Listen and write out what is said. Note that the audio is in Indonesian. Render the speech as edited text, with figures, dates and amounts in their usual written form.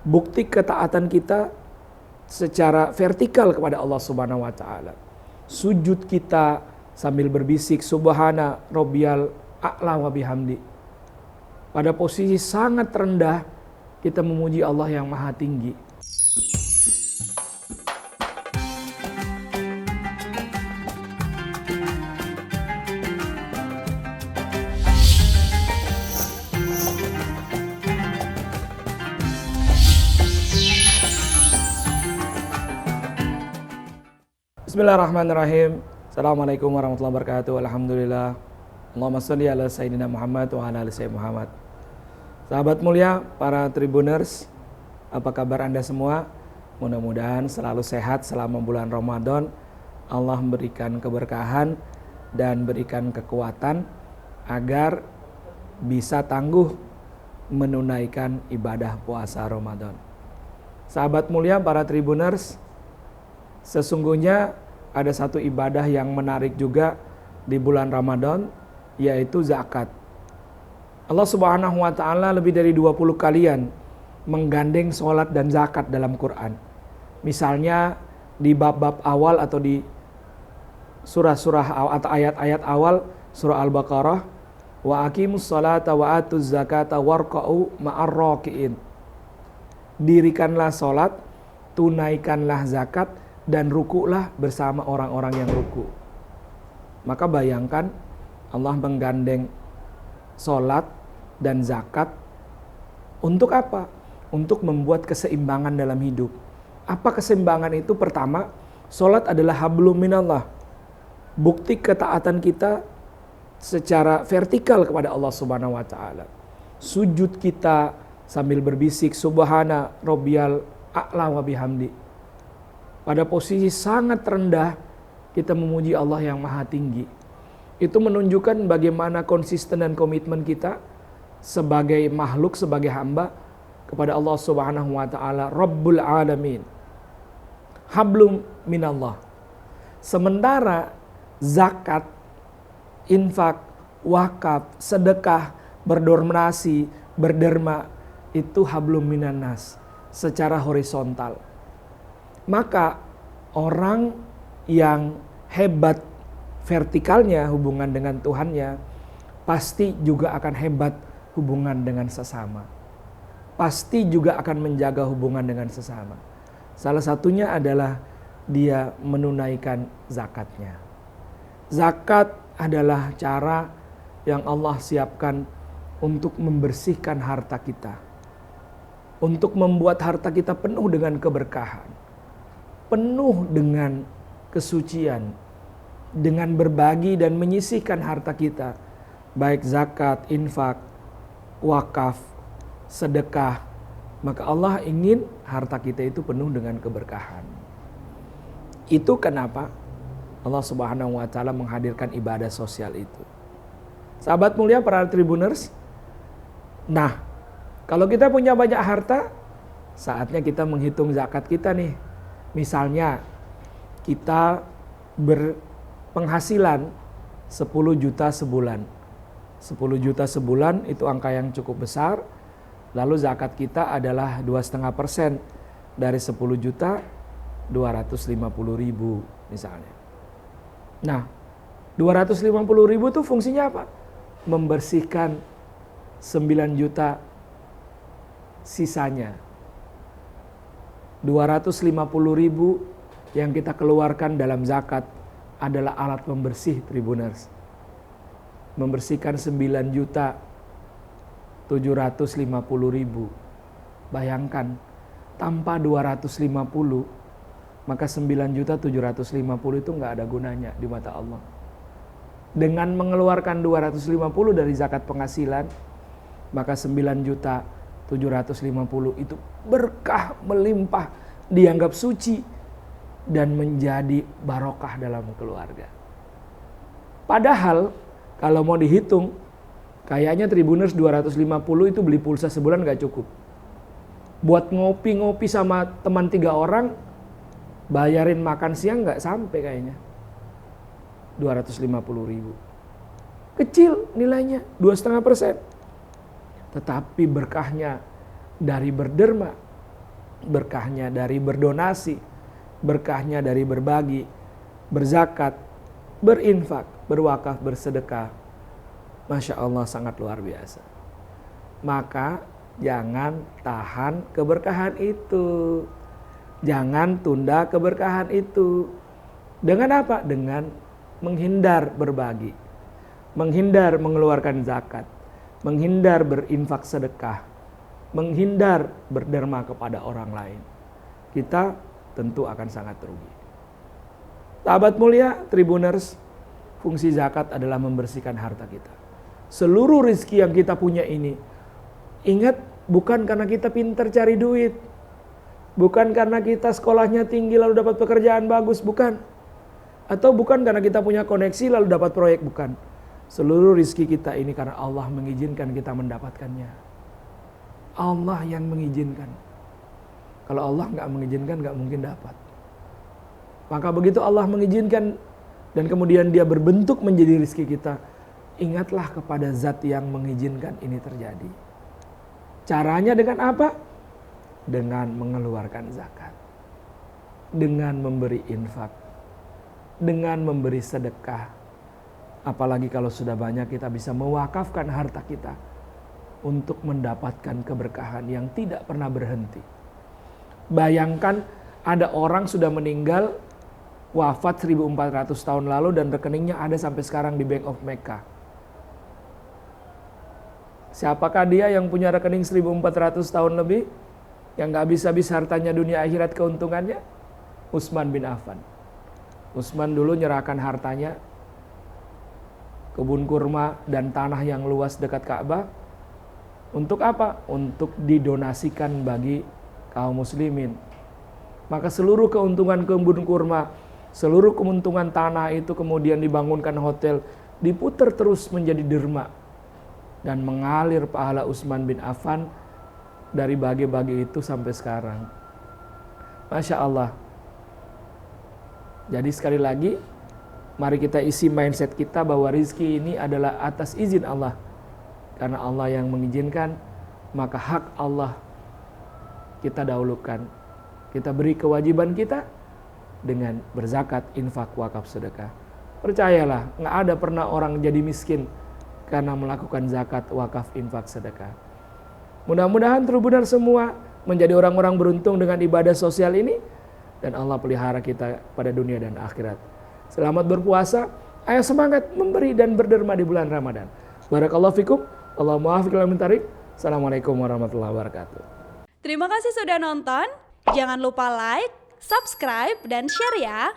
bukti ketaatan kita secara vertikal kepada Allah Subhanahu wa taala. Sujud kita sambil berbisik subhana rabbiyal a'la wa bihamdi. Pada posisi sangat rendah kita memuji Allah yang maha tinggi. Bismillahirrahmanirrahim. Assalamualaikum warahmatullahi wabarakatuh. Alhamdulillah. Allahumma sholli ala sayyidina Muhammad wa ala ali sayyidina Muhammad. Sahabat mulia, para Tribuners, apa kabar Anda semua? Mudah-mudahan selalu sehat selama bulan Ramadan. Allah memberikan keberkahan dan berikan kekuatan agar bisa tangguh menunaikan ibadah puasa Ramadan. Sahabat mulia, para Tribuners, sesungguhnya ada satu ibadah yang menarik juga di bulan Ramadan, yaitu zakat. Allah Subhanahu wa taala lebih dari 20 kalian menggandeng sholat dan zakat dalam Quran. Misalnya di bab-bab awal atau di surah-surah atau ayat-ayat awal surah Al-Baqarah, wa aqimus sholata wa atuz zakata warka'u ma'ar raki'in. Dirikanlah sholat, tunaikanlah zakat, dan rukuklah bersama orang-orang yang ruku. Maka bayangkan Allah menggandeng sholat dan zakat untuk apa? Untuk membuat keseimbangan dalam hidup. Apa keseimbangan itu? Pertama, sholat adalah hablum minallah. Bukti ketaatan kita secara vertikal kepada Allah Subhanahu wa taala. Sujud kita sambil berbisik subhana rabbiyal a'la wa bihamdi. Pada posisi sangat rendah kita memuji Allah yang maha tinggi. Itu menunjukkan bagaimana konsisten dan komitmen kita sebagai makhluk, sebagai hamba kepada Allah Subhanahu wa taala, Rabbul Alamin. Hablum minallah. Sementara zakat, infak, wakaf, sedekah, berdonasi, berderma itu hablum minannas secara horizontal. Maka orang yang hebat vertikalnya hubungan dengan Tuhannya pasti juga akan hebat hubungan dengan sesama. Pasti juga akan menjaga hubungan dengan sesama. Salah satunya adalah dia menunaikan zakatnya. Zakat adalah cara yang Allah siapkan untuk membersihkan harta kita. Untuk membuat harta kita penuh dengan keberkahan. Penuh dengan kesucian, dengan berbagi dan menyisihkan harta kita, baik zakat, infak, wakaf, sedekah, maka Allah ingin harta kita itu penuh dengan keberkahan. Itu kenapa Allah Subhanahu wa taala menghadirkan ibadah sosial itu. Sahabat mulia, para Tribuners, nah, kalau kita punya banyak harta, saatnya kita menghitung zakat kita nih. Misalnya kita berpenghasilan 10 juta sebulan. 10 juta sebulan itu angka yang cukup besar. Lalu zakat kita adalah 2,5% dari 10 juta 250 ribu misalnya. Nah, 250 ribu itu fungsinya apa? Membersihkan 9 juta sisanya. 250 ribu yang kita keluarkan dalam zakat adalah alat pembersih, Tribuners. Membersihkan 9 juta 750 ribu. Bayangkan, tanpa 250, maka 9 juta 750 itu nggak ada gunanya di mata Allah. Dengan mengeluarkan 250 dari zakat penghasilan, maka 9 juta 750 itu berkah melimpah, dianggap suci dan menjadi barokah dalam keluarga. Padahal kalau mau dihitung, kayaknya Tribuners 250 itu beli pulsa sebulan gak cukup. Buat ngopi-ngopi sama teman 3 orang, bayarin makan siang gak sampai kayaknya. 250 ribu. Kecil nilainya, 2,5%. Tetapi berkahnya dari berderma, berkahnya dari berdonasi, berkahnya dari berbagi, berzakat, berinfak, berwakaf, bersedekah. Masya Allah, sangat luar biasa. Maka jangan tahan keberkahan itu. Jangan tunda keberkahan itu. Dengan apa? Dengan menghindar berbagi, menghindar mengeluarkan zakat, menghindar berinfak sedekah, menghindar berderma kepada orang lain. Kita tentu akan sangat rugi. Sahabat mulia, Tribuners, fungsi zakat adalah membersihkan harta kita. Seluruh rizki yang kita punya ini, ingat, bukan karena kita pintar cari duit, bukan karena kita sekolahnya tinggi lalu dapat pekerjaan bagus, bukan. Atau bukan karena kita punya koneksi lalu dapat proyek, bukan. Seluruh rizki kita ini karena Allah mengizinkan kita mendapatkannya. Allah yang mengizinkan. Kalau Allah nggak mengizinkan, nggak mungkin dapat. Maka begitu Allah mengizinkan dan kemudian dia berbentuk menjadi rizki kita, ingatlah kepada zat yang mengizinkan ini terjadi. Caranya dengan apa? Dengan mengeluarkan zakat, dengan memberi infak, dengan memberi sedekah. Apalagi kalau sudah banyak, kita bisa mewakafkan harta kita untuk mendapatkan keberkahan yang tidak pernah berhenti. Bayangkan ada orang sudah meninggal, wafat 1400 tahun lalu dan rekeningnya ada sampai sekarang di Bank of Mecca. Siapakah dia yang punya rekening 1400 tahun lebih, yang gak habis-habis hartanya dunia akhirat keuntungannya? Utsman bin Affan. Utsman dulu nyerahkan hartanya, kebun kurma dan tanah yang luas dekat Ka'bah. Untuk apa? Untuk didonasikan bagi kaum muslimin. Maka seluruh keuntungan kebun kurma, seluruh keuntungan tanah itu kemudian dibangunkan hotel, diputar terus menjadi derma. Dan mengalir pahala Utsman bin Affan dari bagi-bagi itu sampai sekarang. Masya Allah. Jadi sekali lagi, mari kita isi mindset kita bahwa rizki ini adalah atas izin Allah. Karena Allah yang mengizinkan, maka hak Allah kita dahulukan. Kita beri kewajiban kita dengan berzakat, infak, wakaf, sedekah. Percayalah, nggak ada pernah orang jadi miskin karena melakukan zakat, wakaf, infak, sedekah. Mudah-mudahan Tribuners semua menjadi orang-orang beruntung dengan ibadah sosial ini, dan Allah pelihara kita pada dunia dan akhirat. Selamat berpuasa, ayo semangat memberi dan berderma di bulan Ramadan. Barakallahu fikum, Allahumma afiq wal mintarik. Assalamualaikum warahmatullahi wabarakatuh. Terima kasih sudah nonton. Jangan lupa like, subscribe, dan share ya.